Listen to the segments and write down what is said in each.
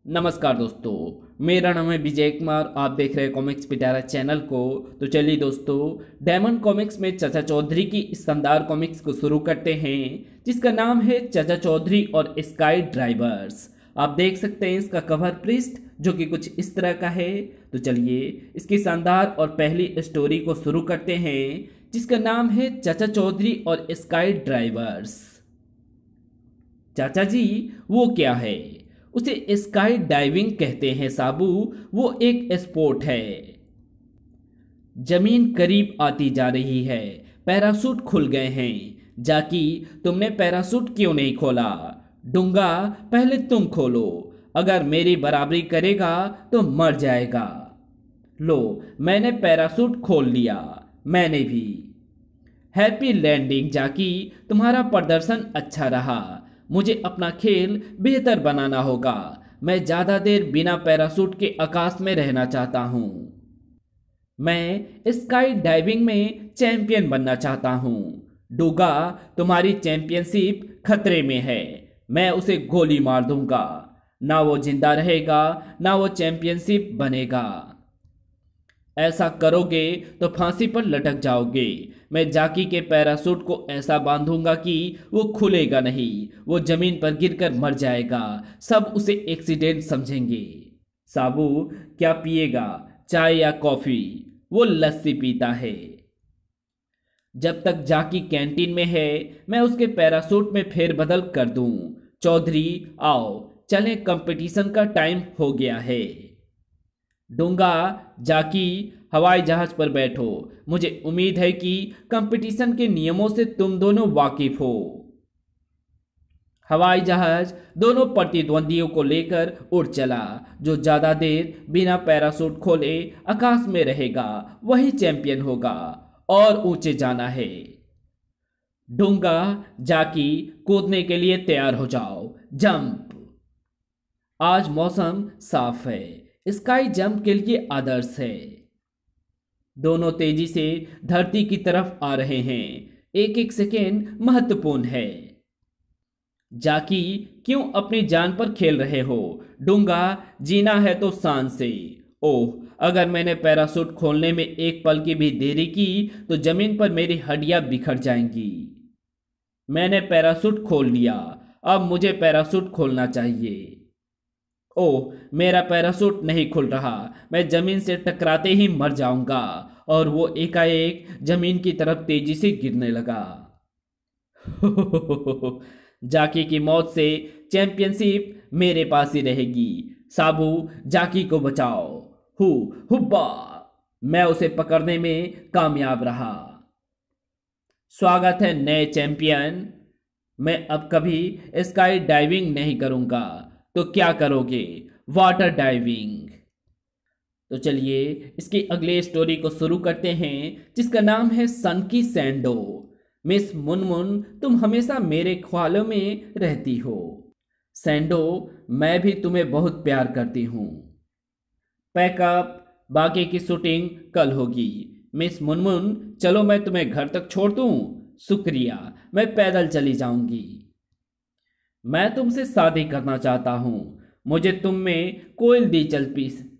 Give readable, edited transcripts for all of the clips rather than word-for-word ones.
नमस्कार दोस्तों, मेरा नाम है विजय कुमार। आप देख रहे हैं कॉमिक्स पिटारा चैनल को। तो चलिए दोस्तों, डायमंड कॉमिक्स में चाचा चौधरी की इस शानदार कॉमिक्स को शुरू करते हैं, जिसका नाम है चाचा चौधरी और स्काई ड्राइवर्स। आप देख सकते हैं इसका कवर पृष्ठ जो कि कुछ इस तरह का है। तो चलिए इसकी शानदार और पहली स्टोरी को शुरू करते हैं, जिसका नाम है चाचा चौधरी और स्काई ड्राइवर्स। चाचा जी, वो क्या है? उसे स्काई डाइविंग कहते हैं साबू। वो एक स्पोर्ट है। जमीन करीब आती जा रही है। पैराशूट खुल गए हैं। जाकी, तुमने पैराशूट क्यों नहीं खोला? डूंगा, पहले तुम खोलो। अगर मेरी बराबरी करेगा तो मर जाएगा। लो, मैंने पैराशूट खोल लिया। मैंने भी। हैप्पी लैंडिंग जाकी, तुम्हारा प्रदर्शन अच्छा रहा। मुझे अपना खेल बेहतर बनाना होगा। मैं ज्यादा देर बिना पैराशूट के आकाश में रहना चाहता हूं। मैं स्काई डाइविंग में चैंपियन बनना चाहता हूं। डूगा, तुम्हारी चैंपियनशिप खतरे में है। मैं उसे गोली मार दूंगा। ना वो जिंदा रहेगा, ना वो चैंपियनशिप बनेगा। ऐसा करोगे तो फांसी पर लटक जाओगे। मैं जाकी के पैराशूट को ऐसा बांधूंगा कि वो खुलेगा नहीं। वो जमीन पर गिरकर मर जाएगा। सब उसे एक्सीडेंट समझेंगे। साबू, क्या पिएगा, चाय या कॉफी? वो लस्सी पीता है। जब तक जाकी कैंटीन में है, मैं उसके पैराशूट में फेरबदल कर दूं। चौधरी, आओ चलें, कंपटीशन का टाइम हो गया है। डूंगा, जाकी, हवाई जहाज पर बैठो। मुझे उम्मीद है कि कंपटीशन के नियमों से तुम दोनों वाकिफ हो। हवाई जहाज दोनों प्रतिद्वंदियों को लेकर उड़ चला। जो ज्यादा देर बिना पैराशूट खोले आकाश में रहेगा वही चैंपियन होगा। और ऊंचे जाना है। डूंगा, जाकी, कूदने के लिए तैयार हो जाओ। जंप। आज मौसम साफ है। स्काई जंप के लिए आदर्श है। दोनों तेजी से धरती की तरफ आ रहे हैं। एक एक सेकेंड महत्वपूर्ण है। जाकी, क्यों अपनी जान पर खेल रहे हो? डूंगा, जीना है तो शान से। ओह, अगर मैंने पैराशूट खोलने में एक पल की भी देरी की तो जमीन पर मेरी हड्डियां बिखर जाएंगी। मैंने पैराशूट खोल लिया। अब मुझे पैराशूट खोलना चाहिए। ओह, मेरा पैराशूट नहीं खुल रहा। मैं जमीन से टकराते ही मर जाऊंगा। और वो एकाएक जमीन की तरफ तेजी से गिरने लगा। जाकी की मौत से चैंपियनशिप मेरे पास ही रहेगी। साबू, जाकी को बचाओ। हु हुब्बा। मैं उसे पकड़ने में कामयाब रहा। स्वागत है नए चैंपियन। मैं अब कभी स्काई डाइविंग नहीं करूंगा। तो क्या करोगे? Water diving. तो चलिए इसकी अगले स्टोरी को शुरू करते हैं, जिसका नाम है सन की सैंडो। मिस मुनमुन, तुम हमेशा मेरे ख्यालों में रहती हो। सैंडो, मैं भी तुम्हें बहुत प्यार करती हूँ। पैकअप, बाकी की शूटिंग कल होगी। मिस मुनमुन, चलो मैं तुम्हें घर तक छोड़ दूँ। शुक्रिया, मैं पैदल चली जाऊंगी। मैं तुमसे शादी करना चाहता हूँ। मुझे तुम में कोई दिलचस्पी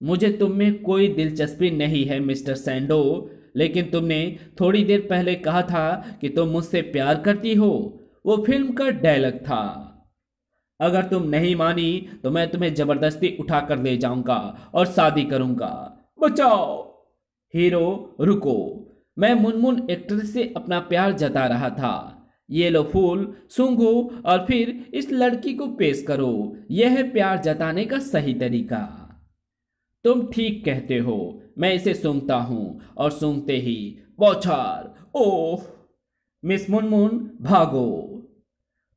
मुझे तुम में कोई दिलचस्पी नहीं है मिस्टर सैंडो। लेकिन तुमने थोड़ी देर पहले कहा था कि तुम मुझसे प्यार करती हो। वो फिल्म का डायलॉग था। अगर तुम नहीं मानी तो मैं तुम्हें जबरदस्ती उठाकर ले जाऊंगा और शादी करूंगा। बचाओ। हीरो, रुको। मैं मुनमुन एक्ट्रेस से अपना प्यार जता रहा था। ये लो फूल, सूंघो और फिर इस लड़की को पेश करो। यह है प्यार जताने का सही तरीका। तुम ठीक कहते हो। मैं इसे सूंघता हूं और सूंघते ही बौछार। ओह, मिस मुनमुन, भागो।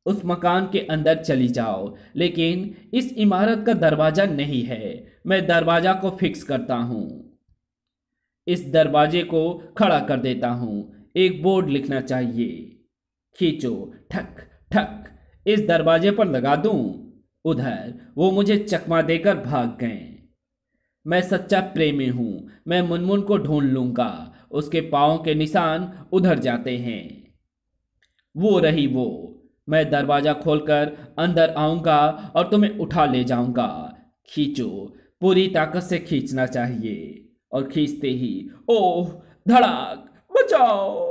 उस मकान के अंदर चली जाओ। लेकिन इस इमारत का दरवाजा नहीं है। मैं दरवाजा को फिक्स करता हूं। इस दरवाजे को खड़ा कर देता हूं। एक बोर्ड लिखना चाहिए। खींचो, ठक ठक। इस दरवाजे पर लगा दूं। उधर वो मुझे चकमा देकर भाग गए। मैं सच्चा प्रेमी हूं। मैं मुनमुन को ढूंढ लूंगा। उसके पांव के निशान उधर जाते हैं। वो रही वो। मैं दरवाजा खोलकर अंदर आऊंगा और तुम्हें उठा ले जाऊंगा। खींचो, पूरी ताकत से खींचना चाहिए। और खींचते ही ओह, धड़ाक, बचाओ।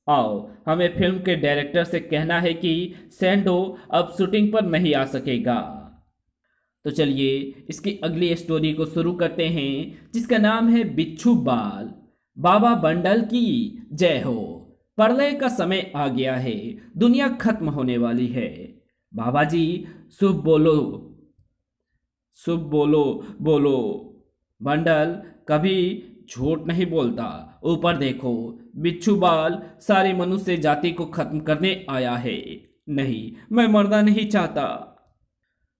आओ, हमें फिल्म के डायरेक्टर से कहना है कि सैंडो अब शूटिंग पर नहीं आ सकेगा। तो चलिए इसकी अगली स्टोरी को शुरू करते हैं, जिसका नाम है बिच्छू बाल। बाबा बंडल की जय हो। प्रलय का समय आ गया है, दुनिया खत्म होने वाली है। बाबा जी, शुभ बोलो, शुभ बोलो, बोलो। बंडल कभी झूठ नहीं बोलता। ऊपर देखो, बिच्छू बाल सारी मनुष्य जाति को खत्म करने आया है। नहीं, मैं मरना नहीं चाहता।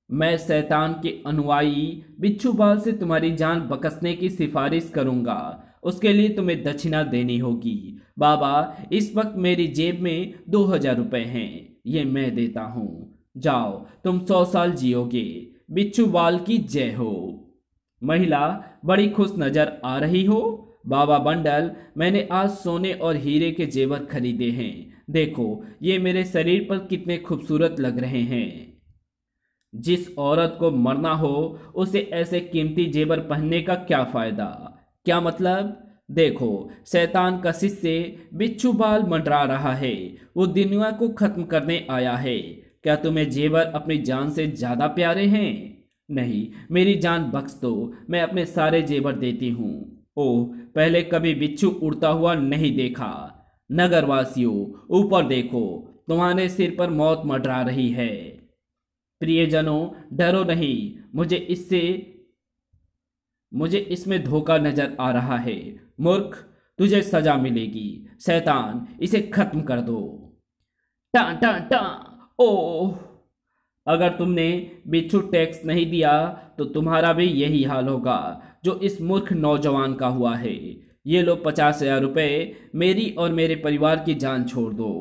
मैं शैतान के अनुयायी बिच्छू बाल से तुम्हारी जान बख्शने की सिफारिश करूंगा। उसके लिए तुम्हें दक्षिणा देनी होगी। बाबा, इस वक्त मेरी जेब में 2000 रुपए हैं, ये मैं देता हूँ। जाओ, तुम 100 साल जियोगे। बिच्छू बाल की जय हो। महिला बड़ी खुश नजर आ रही हो। बाबा बंडल, मैंने आज सोने और हीरे के जेवर खरीदे हैं। देखो, ये मेरे शरीर पर कितने खूबसूरत लग रहे हैं। जिस औरत को मरना हो उसे ऐसे कीमती जेवर पहनने का क्या फायदा? क्या मतलब? देखो, शैतान का शिष्य बिच्छू बाल मंडरा रहा है। वो दुनिया को खत्म करने आया है। क्या तुम्हें जेवर अपनी जान से ज्यादा प्यारे हैं? नहीं, मेरी जान बख्श दो, मैं अपने सारे जेवर देती हूँ। ओह, पहले कभी बिच्छू उड़ता हुआ नहीं देखा। नगरवासियों, ऊपर देखो, तुम्हारे सिर पर मौत मंडरा रही है। प्रियजनों, डरो नहीं, मुझे इसमें धोखा नजर आ रहा है। मूर्ख, तुझे सजा मिलेगी। शैतान, इसे खत्म कर दो। टा टा टा। ओह, अगर तुमने बिच्छू टैक्स नहीं दिया तो तुम्हारा भी यही हाल होगा जो इस मूर्ख नौजवान का हुआ है। ये लो 50,000 रुपये, मेरी और मेरे परिवार की जान छोड़ दो।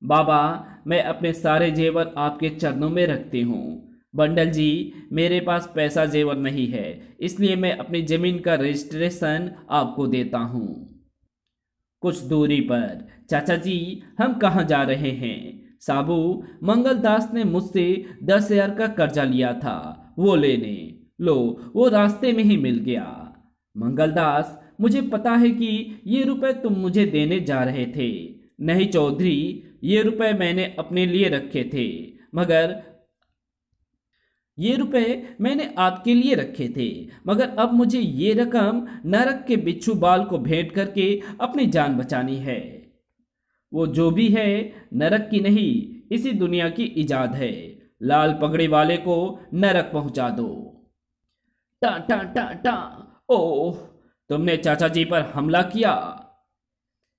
बाबा, मैं अपने सारे जेवर आपके चरणों में रखती हूँ। बंडल जी, मेरे पास पैसा जेवर नहीं है, इसलिए मैं अपनी जमीन का रजिस्ट्रेशन आपको देता हूँ। कुछ दूरी पर, चाचा जी, हम कहाँ जा रहे हैं? साबू, मंगलदास ने मुझसे 10,000 का कर्जा लिया था, वो लेने। लो, वो रास्ते में ही मिल गया। मंगलदास, मुझे पता है कि ये रुपए तुम मुझे देने जा रहे थे। नहीं चौधरी, ये रुपए मैंने अपने लिए रखे थे, मगर अब मुझे ये रकम नरक के बिच्छू बाल को भेंट करके अपनी जान बचानी है। वो जो भी है, नरक की नहीं, इसी दुनिया की इजाद है। लाल पगड़ी वाले को नरक पहुंचा दो। टा टा टा टा। ओह, तुमने चाचा जी पर हमला किया।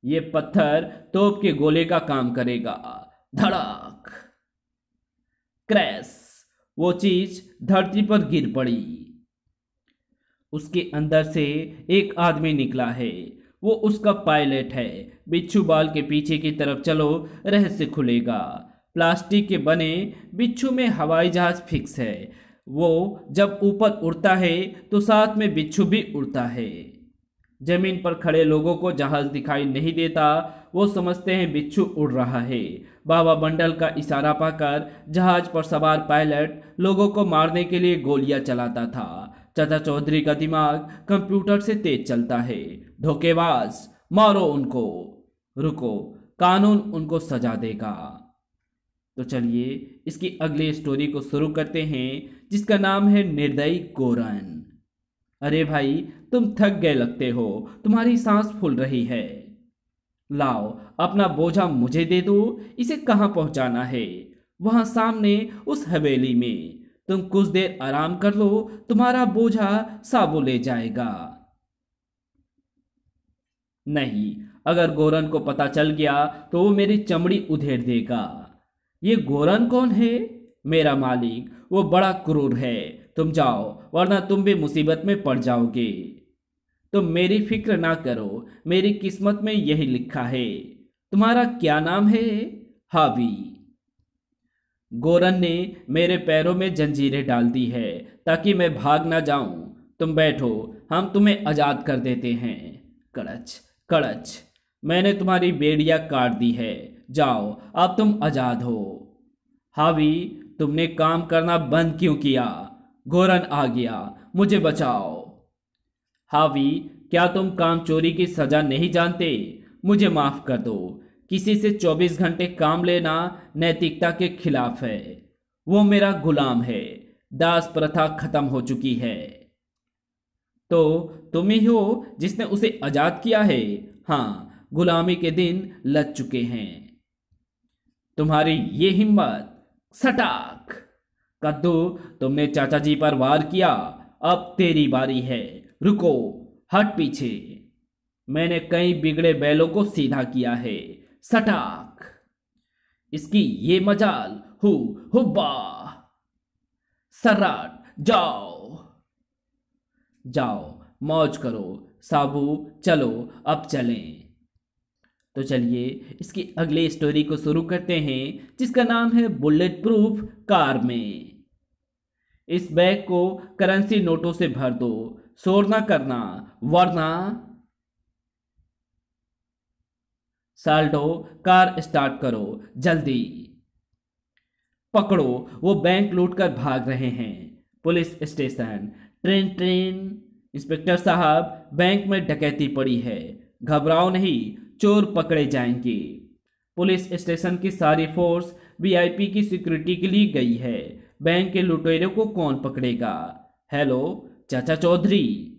ये पत्थर तोप के गोले का काम करेगा। धड़ाक, क्रैश, वो चीज धरती पर गिर पड़ी। उसके अंदर से एक आदमी निकला है। वो उसका पायलट है। बिच्छू बाल के पीछे की तरफ चलो, रहस्य खुलेगा। प्लास्टिक के बने बिच्छू में हवाई जहाज फिक्स है। वो जब ऊपर उड़ता है तो साथ में बिच्छू भी उड़ता है। जमीन पर खड़े लोगों को जहाज दिखाई नहीं देता, वो समझते हैं बिच्छू उड़ रहा है। बाबा बंडल का इशारा पाकर जहाज पर सवार पायलट लोगों को मारने के लिए गोलियां चलाता था। चाचा चौधरी का दिमाग कंप्यूटर से तेज चलता है। धोखेबाज, मारो उनको। रुको, कानून उनको सजा देगा। तो चलिए इसकी अगली स्टोरी को शुरू करते हैं, जिसका नाम है निर्दयी गोरन। अरे भाई, तुम थक गए लगते हो, तुम्हारी सांस फूल रही है। लाओ, अपना बोझा मुझे दे दो। इसे कहाँ पहुंचाना है? वहां सामने उस हवेली में। तुम कुछ देर आराम कर लो, तुम्हारा बोझा साबू ले जाएगा। नहीं, अगर गोरन को पता चल गया तो वो मेरी चमड़ी उधेड़ देगा। ये गोरन कौन है? मेरा मालिक, वो बड़ा क्रूर है। तुम जाओ, वरना तुम भी मुसीबत में पड़ जाओगे। तुम मेरी फिक्र ना करो, मेरी किस्मत में यही लिखा है। तुम्हारा क्या नाम है? हावी। गोरन ने मेरे पैरों में जंजीरें डाल दी है ताकि मैं भाग ना जाऊं। तुम बैठो, हम तुम्हें आजाद कर देते हैं। कड़च कड़च, मैंने तुम्हारी बेड़ियां काट दी है। जाओ, अब तुम आजाद हो। हावी, तुमने काम करना बंद क्यों किया? गोरन आ गया, मुझे बचाओ। हावी, क्या तुम काम चोरी की सजा नहीं जानते? मुझे माफ कर दो। किसी से 24 घंटे काम लेना नैतिकता के खिलाफ है। वो मेरा गुलाम है। दास प्रथा खत्म हो चुकी है। तो तुम ही हो जिसने उसे आजाद किया है। हाँ, गुलामी के दिन लग चुके हैं। तुम्हारी ये हिम्मत! सटाक! कद्दू, तुमने चाचा जी पर वार किया। अब तेरी बारी है। रुको, हट पीछे। मैंने कई बिगड़े बैलों को सीधा किया है। सटाक! इसकी ये मजाल! हु हुब्बा! सर्राट, जाओ जाओ, मौज करो। साबू, चलो अब चलें। तो चलिए इसकी अगली स्टोरी को शुरू करते हैं, जिसका नाम है बुलेट प्रूफ कार में। इस बैग को करेंसी नोटों से भर दो। शोर ना करना, वरना। साल्टो, कार स्टार्ट करो, जल्दी। पकड़ो, वो बैंक लूट कर भाग रहे हैं। Police station. Train train. Inspector साहब, बैंक में डकैती पड़ी है। घबराओ नहीं, चोर पकड़े जाएंगे। पुलिस स्टेशन की सारी फोर्स वीआईपी की सिक्योरिटी के लिए गई है। बैंक के लुटेरों को कौन पकड़ेगा? हेलो चाचा चौधरी।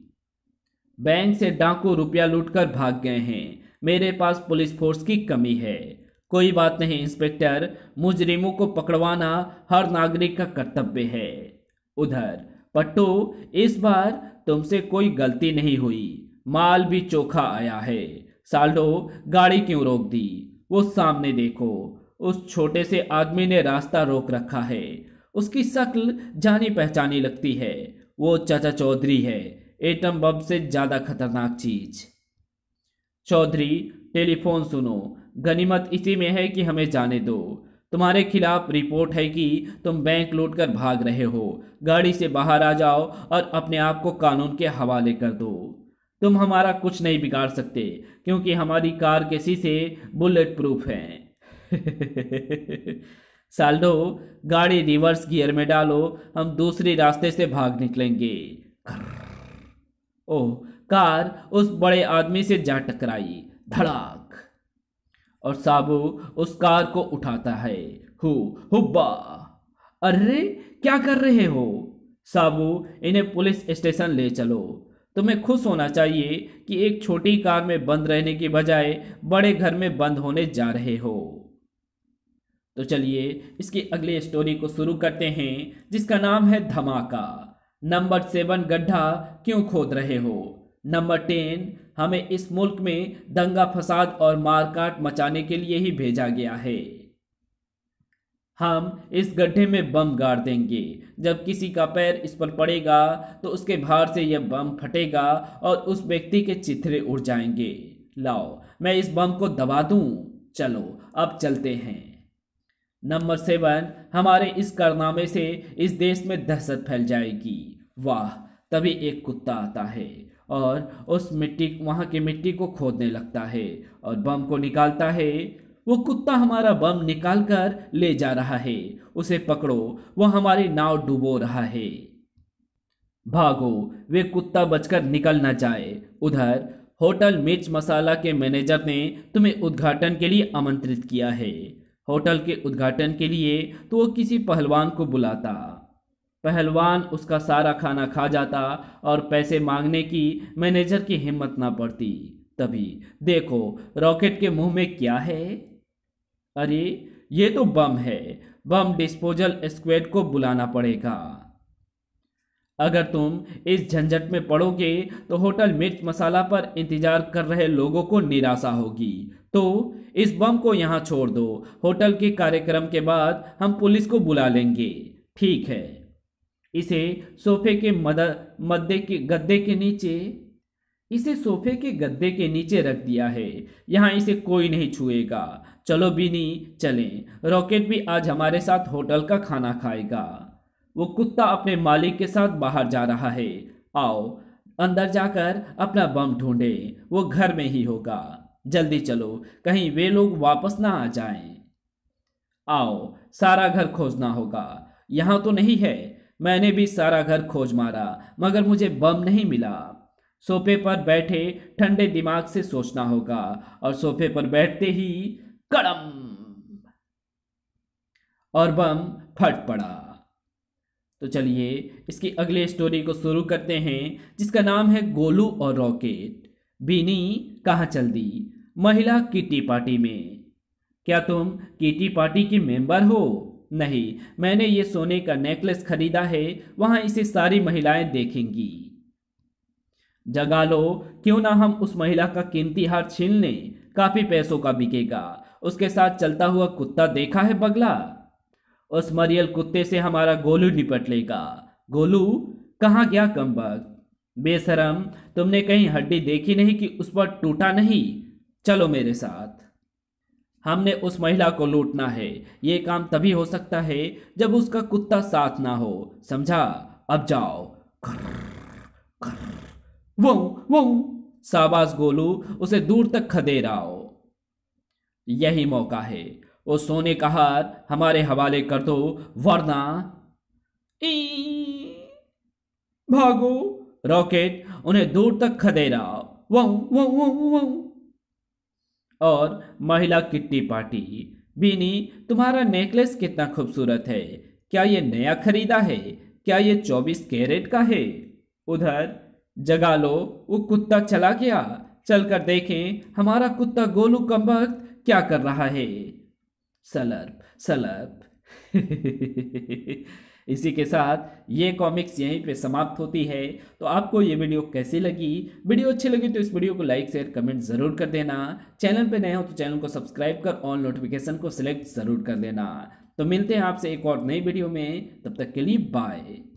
बैंक से डाकू रुपया लूटकर भाग गए हैं। मेरे पास पुलिस फोर्स की कमी है। कोई बात नहीं इंस्पेक्टर, मुजरिमों को पकड़वाना हर नागरिक का कर्तव्य है। उधर पट्टू, इस बार तुमसे कोई गलती नहीं हुई। माल भी चोखा आया है। साल्डो, गाड़ी क्यों रोक दी? वो सामने देखो, उस छोटे से आदमी ने रास्ता रोक रखा है। उसकी शक्ल जानी पहचानी लगती है। वो चाचा चौधरी है, एटम बम से ज्यादा खतरनाक चीज। चौधरी, टेलीफोन सुनो। गनीमत इसी में है कि हमें जाने दो। तुम्हारे खिलाफ रिपोर्ट है कि तुम बैंक लूट कर भाग रहे हो। गाड़ी से बाहर आ जाओ और अपने आप को कानून के हवाले कर दो। तुम हमारा कुछ नहीं बिगाड़ सकते, क्योंकि हमारी कार के शीशे बुलेट प्रूफ हैं। साल्डो, गाड़ी रिवर्स गियर में डालो, हम दूसरी रास्ते से भाग निकलेंगे। ओह, कार उस बड़े आदमी से जा टकराई। धड़ाक! और साबू उस कार को उठाता है। हु हुब्बा! अरे, क्या कर रहे हो? साबू, इन्हें पुलिस स्टेशन ले चलो। तुम्हें खुश होना चाहिए कि एक छोटी कार में बंद रहने की बजाय बड़े घर में बंद होने जा रहे हो। तो चलिए इसकी अगली स्टोरी को शुरू करते हैं, जिसका नाम है धमाका। नंबर 7 गड्ढा क्यों खोद रहे हो? नंबर 10, हमें इस मुल्क में दंगा फसाद और मारकाट मचाने के लिए ही भेजा गया है। हम इस गड्ढे में बम गाड़ देंगे। जब किसी का पैर इस पर पड़ेगा तो उसके भार से यह बम फटेगा और उस व्यक्ति के चिथड़े उड़ जाएंगे। लाओ, मैं इस बम को दबा दूं। चलो अब चलते हैं। नंबर 7, हमारे इस कारनामे से इस देश में दहशत फैल जाएगी। वाह! तभी एक कुत्ता आता है और उस वहां की मिट्टी को खोदने लगता है और बम को निकालता है। वो कुत्ता हमारा बम निकाल कर ले जा रहा है। उसे पकड़ो, वो हमारी नाव डुबो रहा है। भागो, वे कुत्ता बचकर निकल न जाए। उधर होटल मिर्च मसाला के मैनेजर ने तुम्हें उद्घाटन के लिए आमंत्रित किया है। होटल के उद्घाटन के लिए तो वो किसी पहलवान को बुलाता। पहलवान उसका सारा खाना खा जाता और पैसे मांगने की मैनेजर की हिम्मत ना पड़ती। तभी देखो रॉकेट के मुंह में क्या है। अरे, ये तो बम है। बम डिस्पोजल स्क्वाड को बुलाना पड़ेगा। अगर तुम इस झंझट में पड़ोगे तो होटल मिर्च मसाला पर इंतजार कर रहे लोगों को निराशा होगी। तो इस बम को यहाँ छोड़ दो। होटल के कार्यक्रम के बाद हम पुलिस को बुला लेंगे। ठीक है। इसे सोफे के सोफे के गद्दे के नीचे रख दिया है। यहाँ इसे कोई नहीं छुएगा। चलो बीनी, चलें। रॉकेट भी आज हमारे साथ होटल का खाना खाएगा। वो कुत्ता अपने मालिक के साथ बाहर जा रहा है। आओ अंदर जाकर अपना बम ढूंढे, वो घर में ही होगा। जल्दी चलो, कहीं वे लोग वापस ना आ जाएं। आओ, सारा घर खोजना होगा। यहां तो नहीं है। मैंने भी सारा घर खोज मारा, मगर मुझे बम नहीं मिला। सोफे पर बैठे ठंडे दिमाग से सोचना होगा। और सोफे पर बैठते ही कड़म, और बम फट पड़ा। तो चलिए इसकी अगली स्टोरी को शुरू करते हैं, जिसका नाम है गोलू और रॉकेट। बीनी कहाँ चल दी? महिला किटी पार्टी में। क्या तुम किटी पार्टी की मेंबर हो? नहीं, मैंने ये सोने का नेकलेस खरीदा है, वहां इसे सारी महिलाएं देखेंगी। जगा लो, क्यों ना हम उस महिला का कीमती हार छीन लें, काफी पैसों का बिकेगा। उसके साथ चलता हुआ कुत्ता देखा है बगला? उस मरियल कुत्ते से हमारा गोलू निपट लेगा। गोलू कहाँ गया कमबख्त? बेशरम, तुमने कहीं हड्डी देखी नहीं कि उस पर टूटा नहीं? चलो मेरे साथ। हमने उस महिला को लूटना है। ये काम तभी हो सकता है जब उसका कुत्ता साथ ना हो, समझा? अब जाओ। वो वो शाबाश गोलू, उसे दूर तक खदेड़ाओ। यही मौका है। वो सोने का हार हमारे हवाले कर दो, वरना ई भागो। रॉकेट उन्हें दूर तक खदेड़ाओ। वो वो वो वो और महिला किट्टी पार्टी। बीनी, तुम्हारा नेकलेस कितना खूबसूरत है। क्या ये नया खरीदा है? क्या ये 24 कैरेट का है? उधर जगा लो, वो कुत्ता चला गया। चलकर देखें हमारा कुत्ता गोलू कमबख्त क्या कर रहा है। Slurrp Slurrp. इसी के साथ ये कॉमिक्स यहीं पे समाप्त होती है। तो आपको ये वीडियो कैसी लगी? वीडियो अच्छी लगी तो इस वीडियो को लाइक शेयर कमेंट जरूर कर देना। चैनल पे नए हो तो चैनल को सब्सक्राइब कर ऑल नोटिफिकेशन को सिलेक्ट जरूर कर देना। तो मिलते हैं आपसे एक और नई वीडियो में, तब तक के लिए बाय।